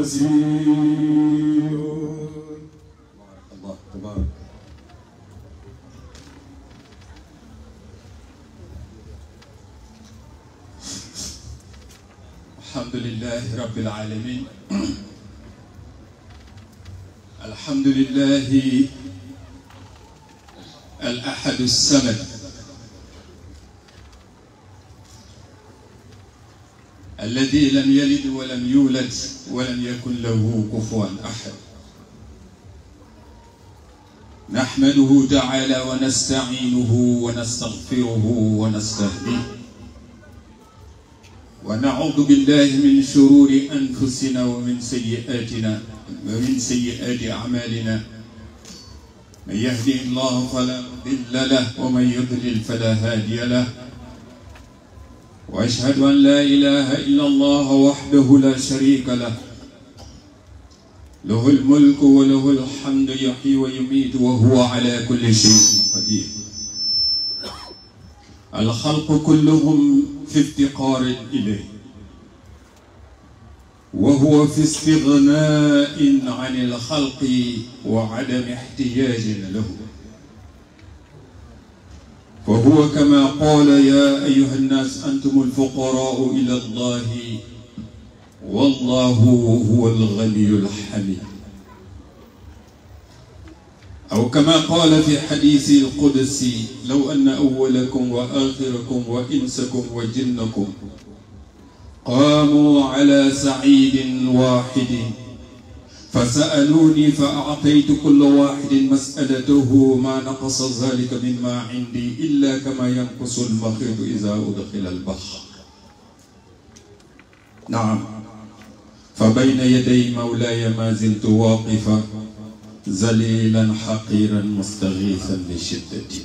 بصير. الله تبارك. الحمد لله رب العالمين. الحمد لله الأحد الصمد الذي لم يلد ولم يولد ولم يكن له كفوا أحد. نحمده تعالى ونستعينه ونستغفره ونستهديه ونعوذ بالله من شرور أنفسنا ومن سيئات أعمالنا. من يهده الله فلا مضل له ومن يضلل فلا هادي له. وأشهد أن لا إله إلا الله وحده لا شريك له، له الملك وله الحمد يحيي ويميت وهو على كل شيء قدير. الخلق كلهم في افتقار إليه، وهو في استغناء عن الخلق وعدم احتياج له. فهو كما قال يا أيها الناس أنتم الفقراء إلى الله والله هو الغني الحميد. أو كما قال في حديث القدسي لو أن أولكم وآخركم وإنسكم وجنكم قاموا على سعيد واحد فسألوني فأعطيت كل واحد مسألته ما نقص ذلك مما عندي إلا كما ينقص المخيط إذا أدخل البحر. نعم، فبين يدي مولاي ما زلت واقفا ذليلا حقيرا مستغيثا لشدتي.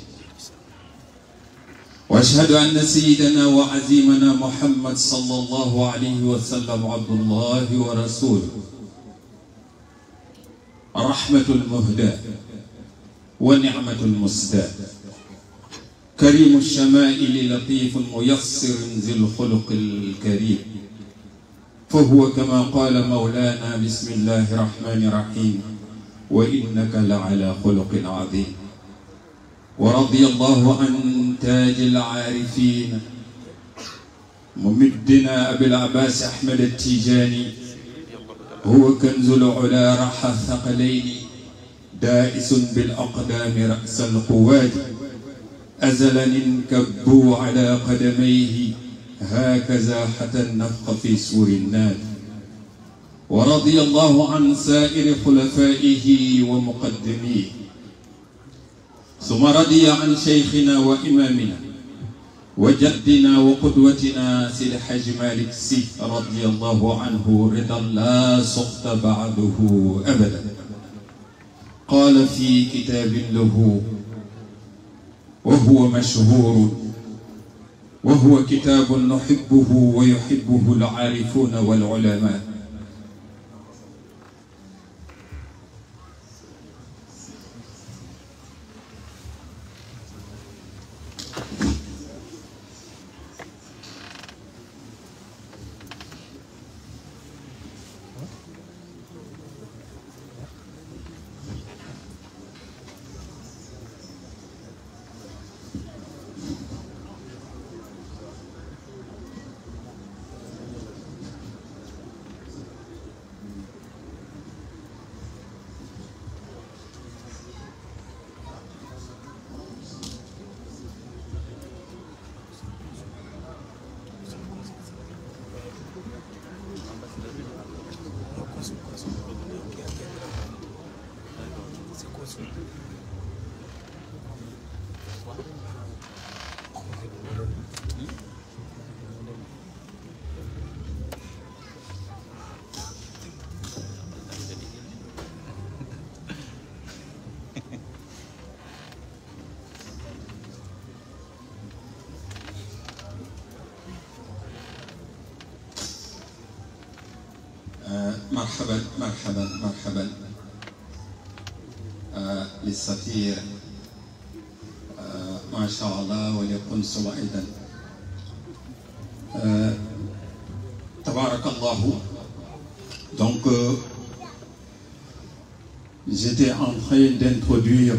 واشهد ان سيدنا وعزيمنا محمد صلى الله عليه وسلم عبد الله ورسوله، الرحمة المهداة ونعمة المسداة، كريم الشمائل لطيف ميسر ذي الخلق الكريم. فهو كما قال مولانا بسم الله الرحمن الرحيم وإنك لعلى خلق عظيم. ورضي الله عن تاج العارفين ممدنا أبي العباس أحمد التيجاني، هو كنز العلا رحى الثقلين دائس بالأقدام رأس القواد، أزلا انكبوا على قدميه هكذا حتى النفخ في سور الناد. ورضي الله عن سائر خلفائه ومقدميه. ثم رضي عن شيخنا وإمامنا وجدنا وقدوتنا سيد الحاج مالك سي رضي الله عنه رضا لا سخط بعده أبدا. قال في كتاب له وهو مشهور، وهو كتاب نحبه ويحبه العارفون والعلماء: مرحبا مرحبا مرحبا للسفير ما شاء الله وليقنصل أيضا. تبارك الله. Donc, j'étais en train d'introduire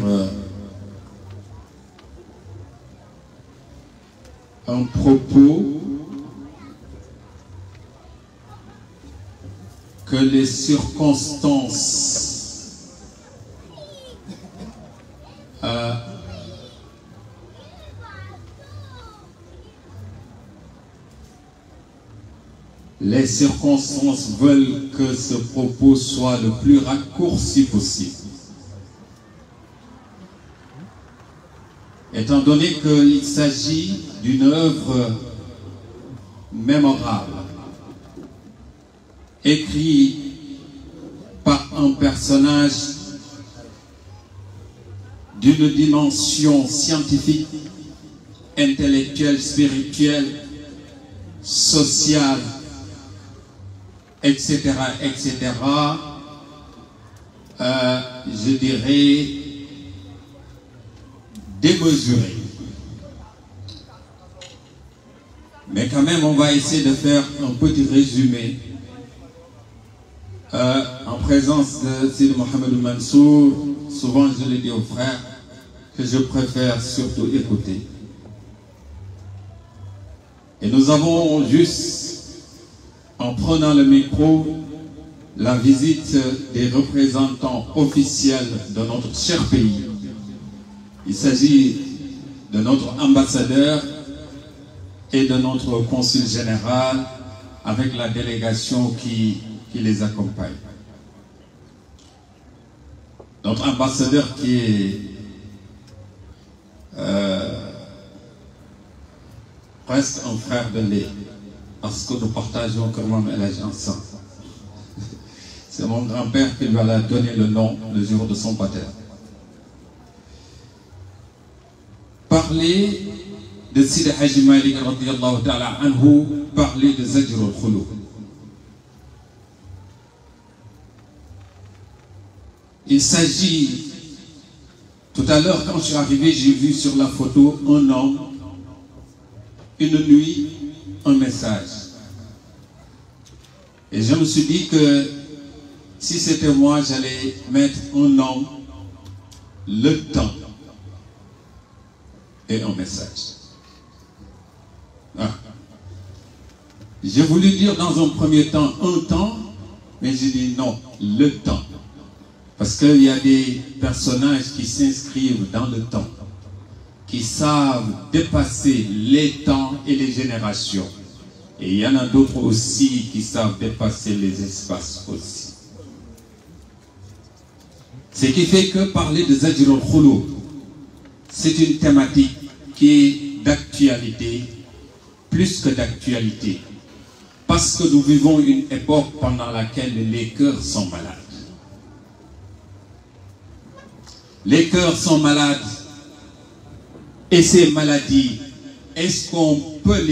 un propos que les circonstances veulent que ce propos soit le plus raccourci possible. Étant donné qu'il s'agit d'une œuvre mémorable, écrite par un personnage d'une dimension scientifique, intellectuelle, spirituelle, sociale, etc., etc., je dirais démesuré. Mais quand même, on va essayer de faire un petit résumé en présence de Sidi Mohamed Mansour. Souvent, je le dis aux frères que je préfère surtout écouter. Et nous avons juste, en prenant le micro, la visite des représentants officiels de notre cher pays. Il s'agit de notre ambassadeur et de notre consul général avec la délégation qui les accompagne. Notre ambassadeur qui est presque un frère de lait, parce que nous partageons quand même l'âge ensemble. C'est mon grand-père qui lui a donné le nom le jour de son baptême. Parler de Sidi Hadji Malick radiyallahu ta'ala anhu, parler de Zajr al-Khulub. Il s'agit, tout à l'heure quand je suis arrivé, j'ai vu sur la photo un homme, une nuit, un message. Et je me suis dit que si c'était moi, j'allais mettre un nom, le temps et un message. Ah. J'ai voulu dire dans un premier temps un temps, mais j'ai dit non, le temps. Parce qu'il y a des personnages qui s'inscrivent dans le temps, qui savent dépasser les temps et les générations. Et il y en a d'autres aussi qui savent dépasser les espaces aussi. Ce qui fait que parler de Zajr al-Khulub, c'est une thématique qui est d'actualité, plus que d'actualité. Parce que nous vivons une époque pendant laquelle les cœurs sont malades. Les cœurs sont malades. Et ces maladies, est-ce qu'on peut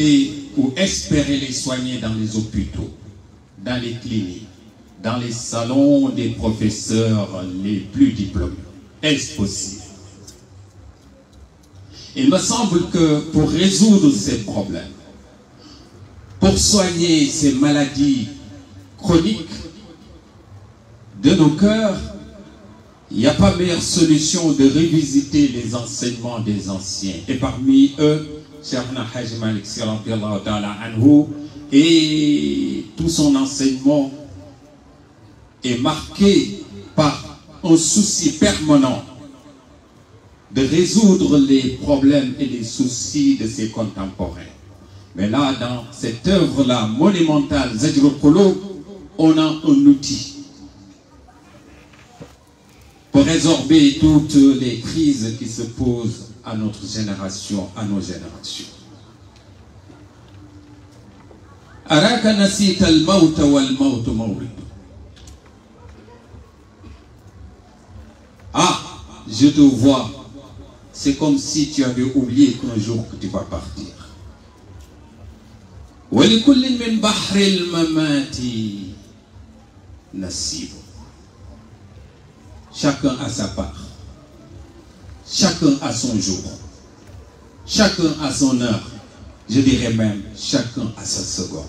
ou espérer les soigner dans les hôpitaux, dans les cliniques, dans les salons des professeurs les plus diplômés? Est-ce possible? Il me semble que pour résoudre ces problèmes, pour soigner ces maladies chroniques de nos cœurs, il n'y a pas meilleure solution de revisiter les enseignements des anciens. Et parmi eux, Cheikhna Hadji Malick Sy radiyallahu ta'ala anhu, et tout son enseignement est marqué par un souci permanent de résoudre les problèmes et les soucis de ses contemporains. Mais là, dans cette œuvre-là monumentale, Zajr al-Khulub, on a un outil pour résorber toutes les crises qui se posent à notre génération, à nos générations. Araka nasita al-mawta wal-mawtu mawrid. Ah, je te vois. C'est comme si tu avais oublié qu'un jour que tu vas partir. وَلِكُلٍّ مِّن بَحْرِ الْمَمَاتِ نَصِيبٌ. Chacun a sa part. Chacun a son jour. Chacun a son heure. Je dirais même, chacun a sa seconde.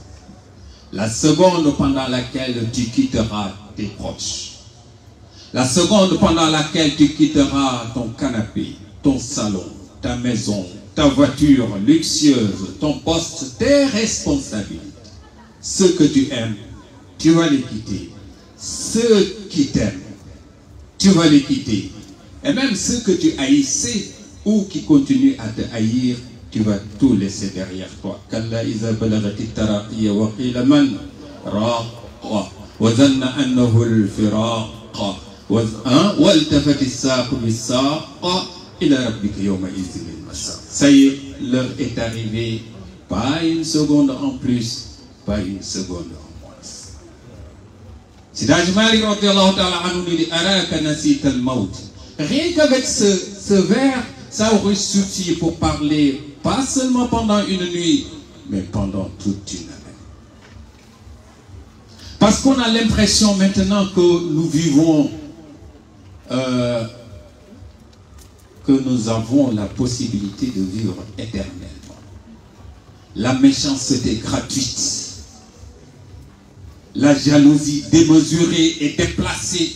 La seconde pendant laquelle tu quitteras tes proches. La seconde pendant laquelle tu quitteras ton canapé, ton salon, ta maison, ta voiture luxueuse, ton poste, tes responsabilités. Ceux que tu aimes, tu vas les quitter. Ceux qui t'aiment, tu vas les quitter. Et même ceux que tu haïssais ou qui continuent à te haïr, tu vas tout laisser derrière toi. Kalla iza balagati taraqiya wa qila man raqa wa dhanna annahu al-firaqa wa altafati as-saq bis-saq ila rabbika yawma idhin al-masaq. Ça y est, l'heure est arrivée. Pas une seconde en plus, pas une seconde en moins. Sidi Hadji Malick radiyallahu ta'ala anhu dit araka nasita al-maut. Rien qu'avec ce vers, ça aurait suffi pour parler pas seulement pendant une nuit, mais pendant toute une année. Parce qu'on a l'impression maintenant que nous vivons, que nous avons la possibilité de vivre éternellement. La méchanceté gratuite, la jalousie démesurée et déplacée,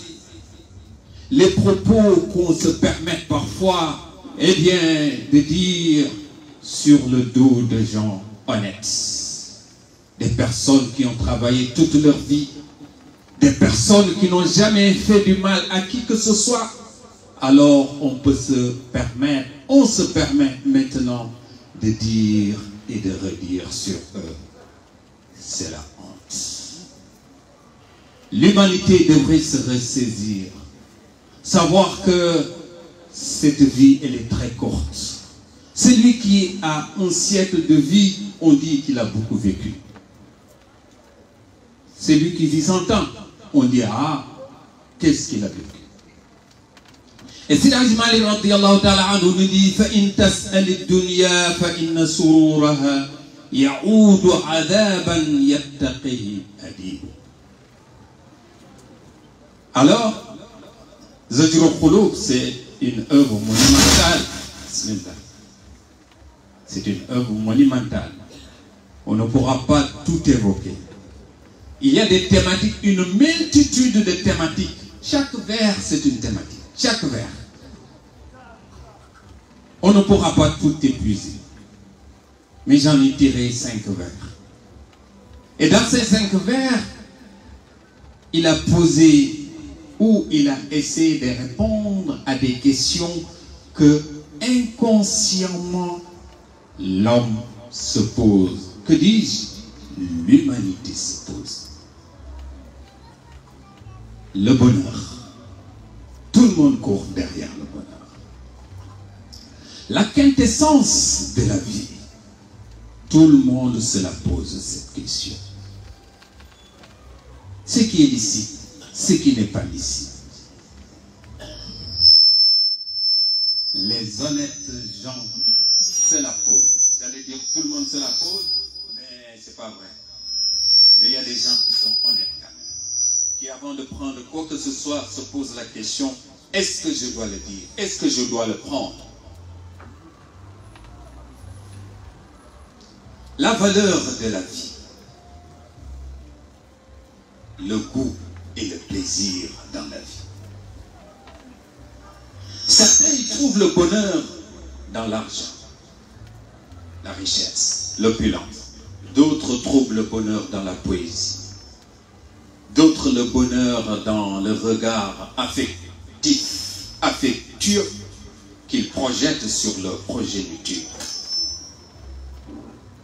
les propos qu'on se permet parfois, eh bien, de dire sur le dos de gens honnêtes, des personnes qui ont travaillé toute leur vie, des personnes qui n'ont jamais fait du mal à qui que ce soit. Alors on se permet maintenant de dire et de redire sur eux. C'est la honte. L'humanité devrait se ressaisir, savoir que cette vie, elle est très courte. Celui qui a un siècle de vie, on dit qu'il a beaucoup vécu. Celui qui vit 100 ans, on dit, ah, qu'est-ce qu'il a vécu? Et Sidi Hadji Malick radiyallahu ta'ala anhu nous dit, فَإِن تَسْأَلِ الدُّنْيَا فَإِنَّ سُرُورَهَا يَعُودُ عَذَابًا يَتَّقِهِ أَدِيبٌ. Alors, Zajr al-Qulub, c'est une œuvre monumentale. C'est une œuvre monumentale. On ne pourra pas tout évoquer. Il y a des thématiques, une multitude de thématiques. Chaque vers, c'est une thématique. Chaque vers. On ne pourra pas tout épuiser. Mais j'en ai tiré 5 vers. Et dans ces 5 vers, il a posé ou il a essayé de répondre à des questions que inconsciemment l'homme se pose. Que dis-je? L'humanité se pose. Le bonheur. Tout le monde court derrière le bonheur. La quintessence de la vie. Tout le monde se la pose cette question. Ce qui est licite, ce qui n'est pas licite. Les honnêtes gens se la posent. J'allais dire tout le monde se la pose, mais c'est pas vrai. Mais il y a des gens qui sont honnêtes quand même, qui avant de prendre quoi que ce soit se posent la question, est-ce que je dois le dire? Est-ce que je dois le prendre? La valeur de la vie, le goût et le plaisir dans la vie. Certains y trouvent le bonheur dans l'argent, la richesse, l'opulence. D'autres trouvent le bonheur dans la poésie. D'autres le bonheur dans le regard affectueux qu'ils projettent sur leur progéniture.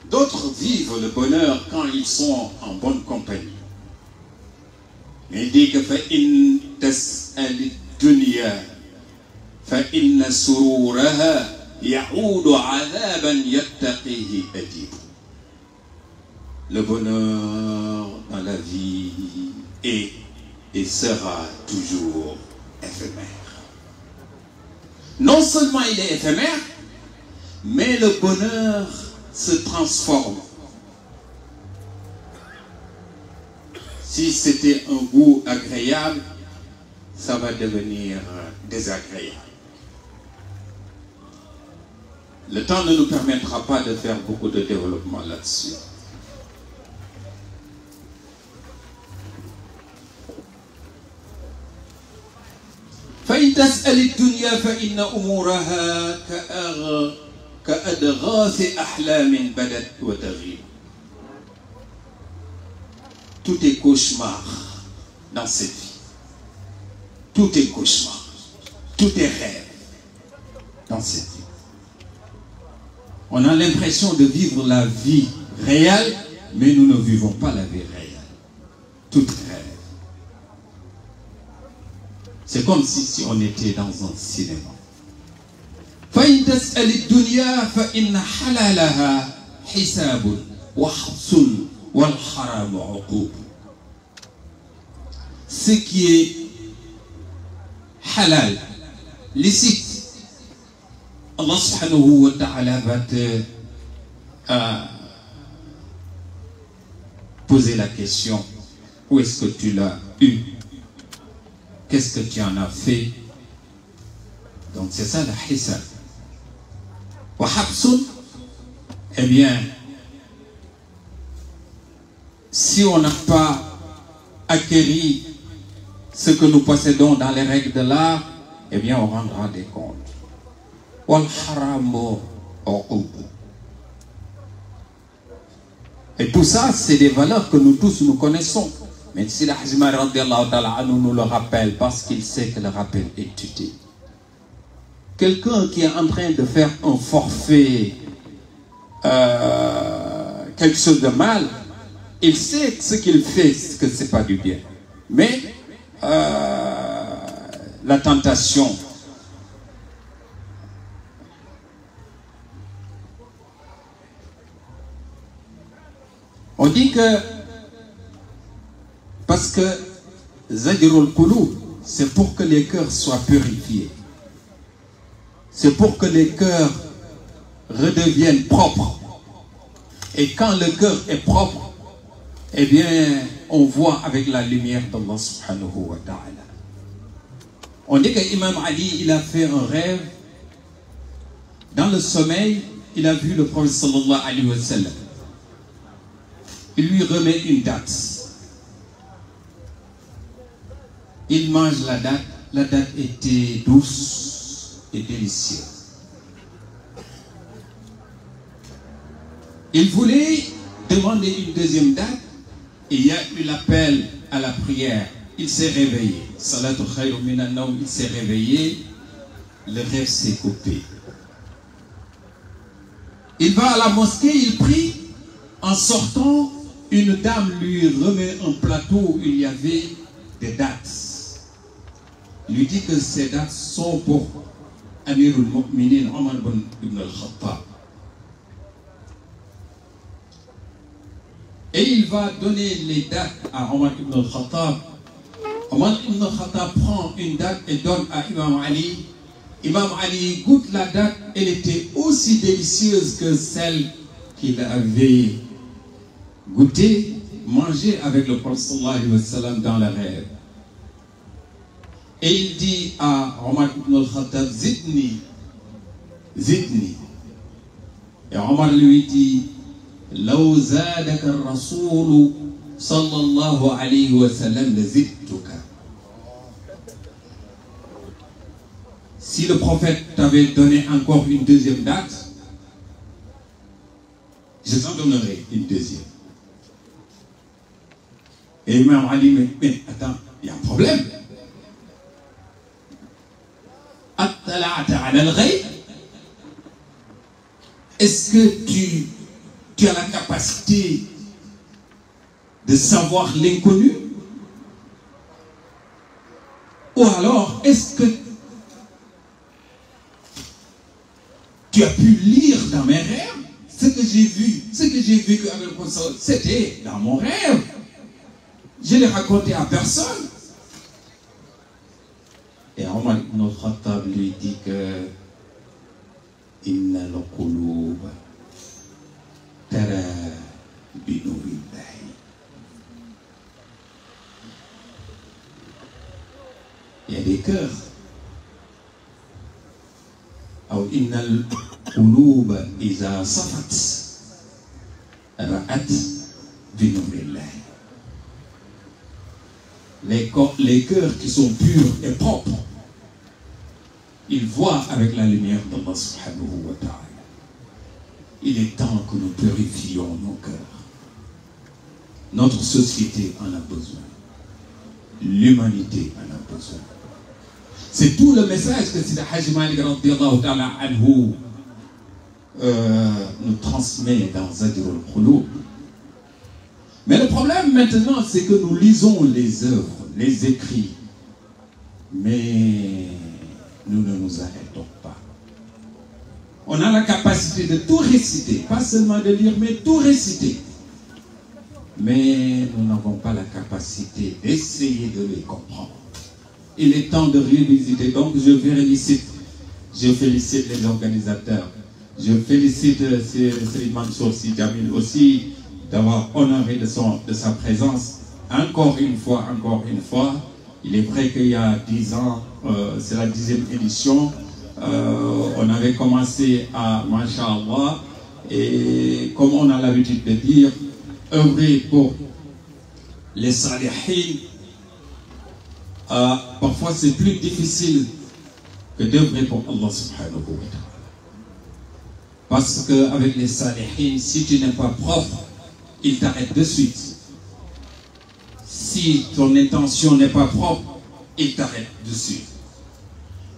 D'autres vivent le bonheur quand ils sont en bonne compagnie. Mais il dit que فَإِن تَسْأَلِ الدُّنْيَا فَإِنَّ سُرُورَهَا يَعُودُ عَذَابًا يَتَّقِيهِ أَدِيبٌ. Le bonheur dans la vie est et sera toujours éphémère. Non seulement il est éphémère, mais le bonheur se transforme. Si c'était un goût agréable, ça va devenir désagréable. Le temps ne nous permettra pas de faire beaucoup de développement là-dessus. تسأل الدنيا فإن أمورها كأدغاث أحلام بدت وتغيب. Tout est cauchemar dans cette vie. Tout est cauchemar. Tout est rêve dans cette vie. On a l'impression de vivre la vie réelle, mais nous ne vivons pas la vie réelle. Tout rêve. C'est comme si on était dans un cinéma. فإن تسأل الدنيا فإن حلالها حساب وحبس والحرام عقوب. Ce qui est halal, licite, Allah subhanahu wa ta'ala va te poser la question: où est-ce que tu l'as eu? Qu'est-ce que tu en as fait? Donc c'est ça le hisab. Wa habsun, eh bien, si on n'a pas acquéri ce que nous possédons dans les règles de l'art, eh bien on rendra des comptes. Wal haramu uqub. Et tout ça, c'est des valeurs que nous tous nous connaissons. Mais si la Hajjmari radiallahu ta'ala nous le rappelle, parce qu'il sait que le rappel est utile. Quelqu'un qui est en train de faire un forfait, quelque chose de mal, il sait que ce qu'il fait, que ce n'est pas du bien. Mais la tentation, on dit que parce que Zajrul Qulub, c'est pour que les cœurs soient purifiés. C'est pour que les cœurs redeviennent propres. Et quand le cœur est propre, eh bien, on voit avec la lumière d'Allah subhanahu wa ta'ala. On dit que Imam Ali, il a fait un rêve. Dans le sommeil, il a vu le prophète sallallahu alayhi wa sallam. Il lui remet une date. Il mange la date. La date était douce et délicieuse. Il voulait demander une deuxième date et il y a eu l'appel à la prière. Il s'est réveillé. Salatu khayrun minan nawm. Il s'est réveillé. Le rêve s'est coupé. Il va à la mosquée, il prie. En sortant, une dame lui remet un plateau où il y avait des dates. Il lui dit que ces dates sont pour Amirul Mu'minin Omar ibn al-Khattab. Et il va donner les dates à Omar ibn al-Khattab. Omar ibn al-Khattab prend une date et donne à Imam Ali. Imam Ali goûte la date, elle était aussi délicieuse que celle qu'il avait goûtée, mangée avec le prophète sallallahu alayhi wa sallam dans le rêve. Et il dit à Omar ibn al-Khattab, Zidni, Zidni. Et Omar lui dit, Law zadaka ar-rasoul sallallahu alayhi wa sallam la zidtuka. Si le prophète t'avait donné encore une deuxième date, je t'en donnerai une deuxième. Et Imam Ali me dit, mais attends, il y a un problème. Est-ce que tu as la capacité de savoir l'inconnu? Ou alors, est-ce que tu as pu lire dans mes rêves ce que j'ai vu, avec le professeur, c'était dans mon rêve. Je l'ai raconté à personne. Et Omar ibn al-Khattab lui dit que Inna al-qulub tara bi nurillahi. Il y a des cœurs. Ou Inna al-qulub iza safat ra'at bi nurillahi. Les cœurs qui sont purs et propres, ils voient avec la lumière d'Allah subhanahu wa ta'ala. Il est temps que nous purifions nos cœurs. Notre société en a besoin. L'humanité en a besoin. C'est tout le message que Sidi Hajj Malik radiyallahu ta'ala anhu nous transmet dans Zajrul Qulub. Mais le problème maintenant, c'est que nous lisons les œuvres, les écrits, mais nous ne nous arrêtons pas. On a la capacité de tout réciter, pas seulement de lire, mais tout réciter. Mais nous n'avons pas la capacité d'essayer de les comprendre. Il est temps de revisiter. Donc je félicite les organisateurs. Je félicite Sri Mansour Sy Djamil aussi d'avoir honoré de sa présence. Encore une fois. Il est vrai qu'il y a 10 ans, c'est la 10e édition. On avait commencé à Masha'Allah, et comme on a l'habitude de dire, œuvrer pour les salihin, parfois c'est plus difficile que d'œuvrer pour Allah subhanahu wa ta'ala. Parce qu'avec les salihin, si tu n'es pas propre, ils t'arrêtent de suite. Si ton intention n'est pas propre, ils t'arrêtent de suite.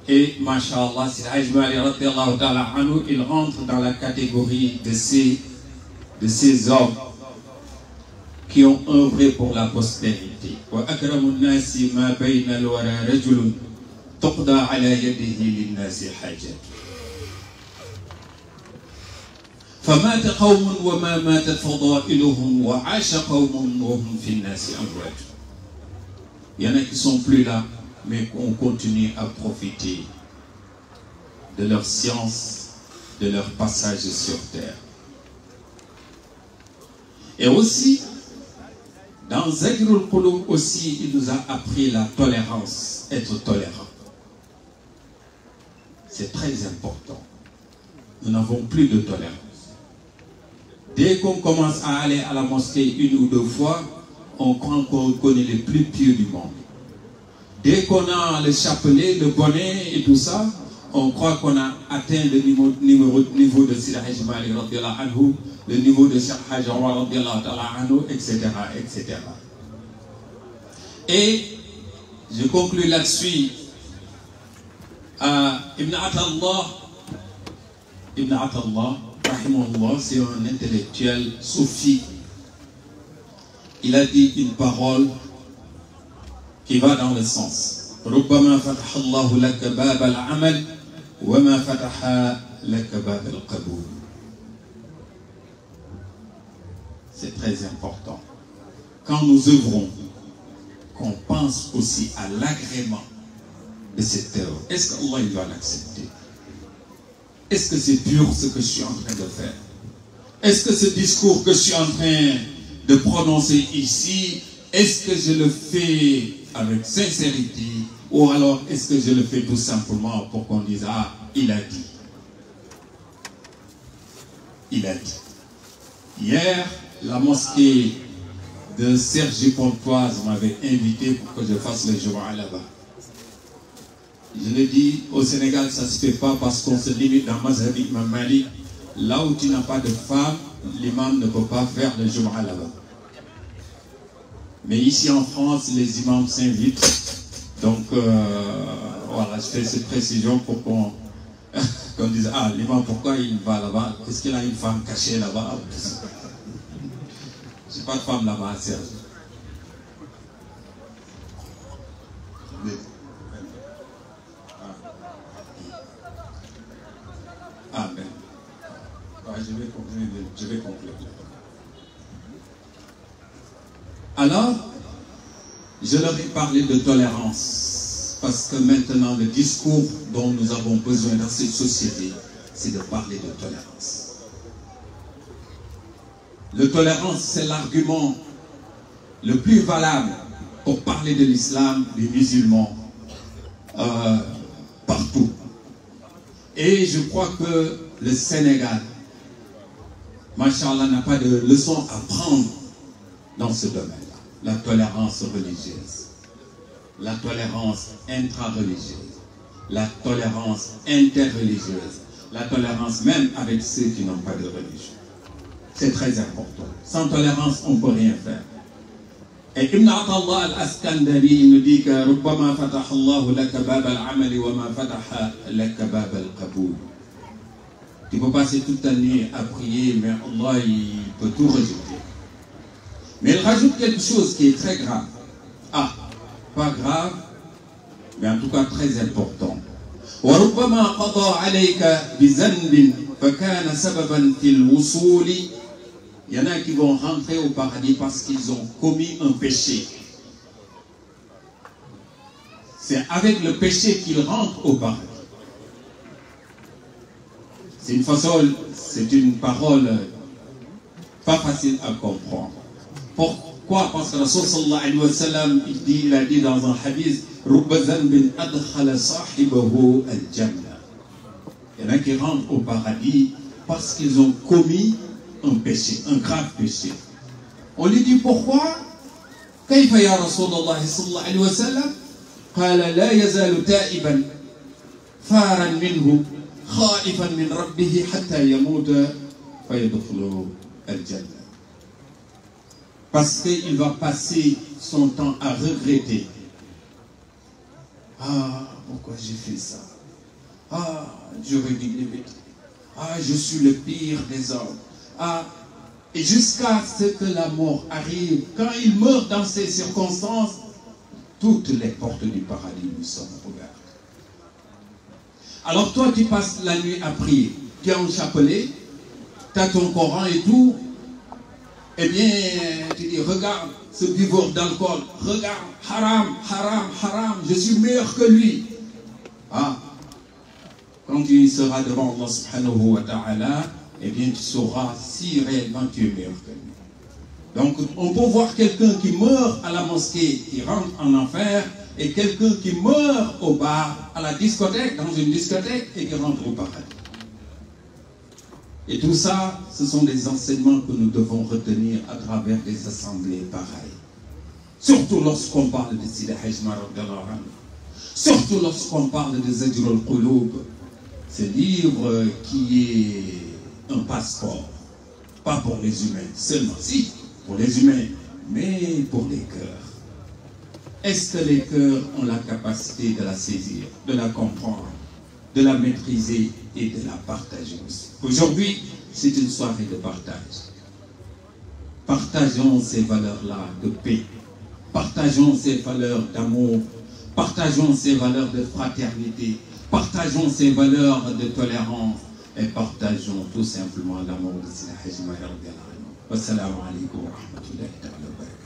Et, masha'Allah, Sidi Hajj Malik radiyallahu ta'ala anhu, il rentre dans la catégorie de ces hommes qui ont œuvré pour la postérité. Wa akramun nasi ma bayna al-wara rajulun tuqda ala yadihi lin-nasi hajat. فمات قوم وما ماتت فضائلهم وعاش قوم وهم في الناس أموات. Il y en a qui sont plus là, mais on continue à profiter de leur science, de leur passage sur terre. Et aussi, dans Zajrul Qulub aussi, il nous a appris la tolérance, être tolérant. C'est très important. Nous n'avons plus de tolérance. Dès qu'on commence à aller à la mosquée 1 ou 2 fois, on croit qu'on connaît les plus pieux du monde. Dès qu'on a le chapelet, le bonnet et tout ça, on croit qu'on a atteint le niveau de Sidi Hajj Malik radiyallahu anhu, le niveau de Cheikh Hajj Omar radiyallahu anhu, etc., etc. Et je conclue là-dessus. Ibn Atallah, c'est un intellectuel soufi. Il a dit une parole qui va dans le sens. ربما فتح الله لك باب العمل وما فتح لك باب القبول. C'est très important. Quand nous œuvrons, qu'on pense aussi à l'agrément de cette œuvre. Est-ce qu'Allah va l'accepter? Est-ce que c'est pur ce que je suis en train de faire? Est-ce que ce discours que je suis en train de prononcer ici, est-ce que je le fais avec sincérité, ou alors est-ce que je le fais tout simplement pour qu'on dise ah, il a dit. Il a dit. Hier, la mosquée de Cergy-Pontoise m'avait invité pour que je fasse le Jumu'ah là-bas. Je l'ai dit, au Sénégal, ça ne se fait pas parce qu'on se limite dans Mazhab Imam Malik. Là où tu n'as pas de femme, l'imam ne peut pas faire le Jumu'ah là-bas. Mais ici en France, les imams s'invitent. Donc, voilà, je fais cette précision pour qu'on dise, ah, l'imam, pourquoi il va là-bas? Est-ce qu'il a une femme cachée là-bas? Je n'ai pas de femme là-bas, Serge. Ah, ben. Ouais, je vais conclure. Alors, je leur ai parlé de tolérance, parce que maintenant, le discours dont nous avons besoin dans cette société, c'est de parler de tolérance. La tolérance, c'est l'argument le plus valable pour parler de l'islam, des musulmans, partout. Et je crois que le Sénégal, Masha'Allah, n'a pas de leçon à prendre dans ce domaine-là. La tolérance religieuse, la tolérance intra-religieuse, la tolérance interreligieuse, la tolérance même avec ceux qui n'ont pas de religion. C'est très important. Sans tolérance, on ne peut rien faire. Et Ibn Atallah al-Askandari nous dit que ربما فتح الله لك باب العمل وما فتح لك باب القبول. Tu peux passer toute ta nuit à prier, mais Allah il peut tout rejeter. Mais il rajoute quelque chose qui est très grave. Ah, pas grave, mais en tout cas très important. وربما قضى عليك بذنب فكان سببا في الوصول. Il y en a qui vont rentrer au paradis parce qu'ils ont commis un péché. C'est avec le péché qu'ils rentrent au paradis. C'est une façon, c'est une parole pas facile à comprendre. Pourquoi? Parce que Rasul sallallahu alayhi wa sallam, il a dit dans un hadith, رُبَّ ذَنْبٍ أَدْخَلَ صَاحِبَهُ الْجَنَّةِ. Il y en a qui rentrent au paradis parce qu'ils ont commis un péché, un grave péché. On lui dit pourquoi? كيف يا رسول الله صلى الله عليه وسلم؟ قال لا يزال تائبا فارا منه خائفا من ربه حتى يموت فيدخل الجنة. Parce qu'il va passer son temps à regretter. Ah, pourquoi j'ai fait ça? Ah, j'aurais dû l'éviter. Ah, je suis le pire des hommes. Ah, et jusqu'à ce que la mort arrive, quand il meurt dans ces circonstances, toutes les portes du paradis lui sont ouvertes. Alors toi, tu passes la nuit à prier, tu as un chapelet, tu as ton Coran et tout, eh bien, tu dis, regarde ce buveur d'alcool, regarde, haram, haram, haram, je suis meilleur que lui. Ah, quand tu seras devant Allah subhanahu wa ta'ala, eh bien, tu sauras si réellement tu es meilleur que lui. Donc, on peut voir quelqu'un qui meurt à la mosquée, qui rentre en enfer, et quelqu'un qui meurt au bar, à la discothèque, dans une discothèque, et qui rentre au paradis. Et tout ça, ce sont des enseignements que nous devons retenir à travers des assemblées pareilles. Surtout lorsqu'on parle de Sidi Hajj Maalik radhiyallahu anhu. Surtout lorsqu'on parle de Zajr al-Qulub. Ce livre qui est un passeport. Pas pour les humains seulement, si, pour les humains, mais pour les cœurs. Est-ce que les cœurs ont la capacité de la saisir, de la comprendre, de la maîtriser et de la partager aussi? Aujourd'hui, c'est une soirée de partage. Partageons ces valeurs-là de paix. Partageons ces valeurs d'amour. Partageons ces valeurs de fraternité. Partageons ces valeurs de tolérance. Et partageons tout simplement l'amour de Sidi Hajj Maalik radhiyallahu anhu. Wassalamu alaikum wa rahmatullahi wa barakatuh.